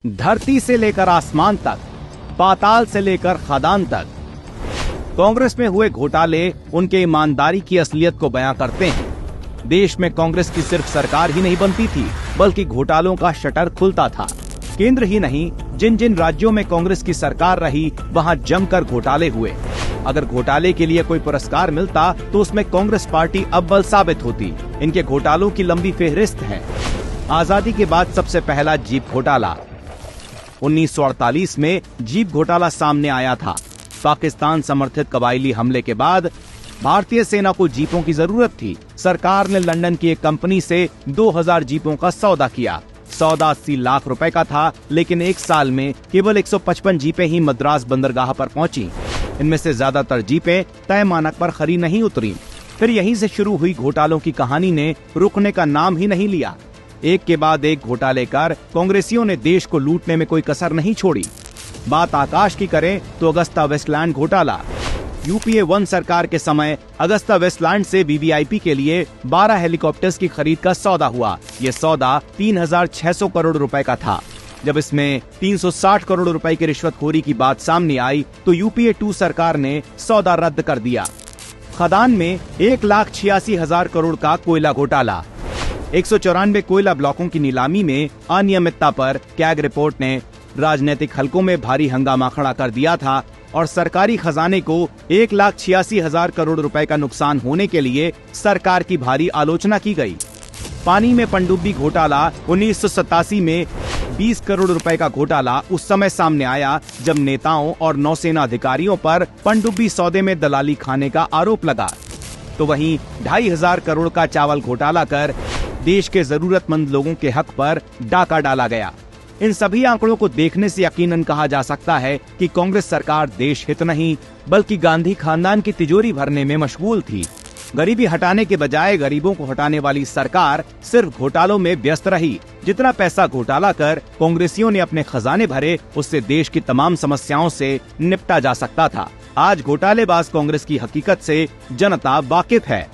धरती से लेकर आसमान तक, पाताल से लेकर खदान तक, कांग्रेस में हुए घोटाले उनके ईमानदारी की असलियत को बयां करते हैं। देश में कांग्रेस की सिर्फ सरकार ही नहीं बनती थी, बल्कि घोटालों का शटर खुलता था। केंद्र ही नहीं, जिन जिन राज्यों में कांग्रेस की सरकार रही, वहां जमकर घोटाले हुए। अगर घोटाले के लिए कोई पुरस्कार मिलता तो उसमें कांग्रेस पार्टी अव्वल साबित होती। इनके घोटालों की लंबी फेहरिस्त है। आजादी के बाद सबसे पहला जीप घोटाला 1948 में जीप घोटाला सामने आया था। पाकिस्तान समर्थित कबायली हमले के बाद भारतीय सेना को जीपों की जरूरत थी। सरकार ने लंदन की एक कंपनी से 2000 जीपों का सौदा किया। सौदा 80 लाख रुपए का था, लेकिन एक साल में केवल 155 जीपें ही मद्रास बंदरगाह पर पहुंची। इनमें से ज्यादातर जीपें तय मानक पर खरी नहीं उतरी। फिर यहीं से शुरू हुई घोटालों की कहानी ने रुकने का नाम ही नहीं लिया। एक के बाद एक घोटाले कर कांग्रेसियों ने देश को लूटने में कोई कसर नहीं छोड़ी। बात आकाश की करें तो अगस्ता वेस्टलैंड घोटाला। यूपीए 1 सरकार के समय अगस्ता वेस्टलैंड से वीवीआईपी के लिए 12 हेलीकॉप्टर्स की खरीद का सौदा हुआ। ये सौदा 3600 करोड़ रुपए का था। जब इसमें 360 करोड़ रुपए की रिश्वतखोरी की बात सामने आई तो यूपीए 2 सरकार ने सौदा रद्द कर दिया। खदान में 1,86,000 करोड़ का कोयला घोटाला। 194 कोयला ब्लॉकों की नीलामी में अनियमितता पर कैग रिपोर्ट ने राजनीतिक हलकों में भारी हंगामा खड़ा कर दिया था और सरकारी खजाने को 1,86,000 करोड़ रुपए का नुकसान होने के लिए सरकार की भारी आलोचना की गई। पानी में पनडुब्बी घोटाला 1987 में 20 करोड़ रुपए का घोटाला उस समय सामने आया जब नेताओं और नौसेना अधिकारियों पर पनडुब्बी सौदे में दलाली खाने का आरोप लगा। तो वहीं 2,500 करोड़ का चावल घोटाला कर देश के जरूरतमंद लोगों के हक पर डाका डाला गया। इन सभी आंकड़ों को देखने से यकीनन कहा जा सकता है कि कांग्रेस सरकार देश हित नहीं बल्कि गांधी खानदान की तिजोरी भरने में मशगूल थी। गरीबी हटाने के बजाय गरीबों को हटाने वाली सरकार सिर्फ घोटालों में व्यस्त रही। जितना पैसा घोटाला कर कांग्रेसियों ने अपने खजाने भरे, उससे देश की तमाम समस्याओं से निपटा जा सकता था। आज घोटालेबाज कांग्रेस की हकीकत से जनता वाकिफ है।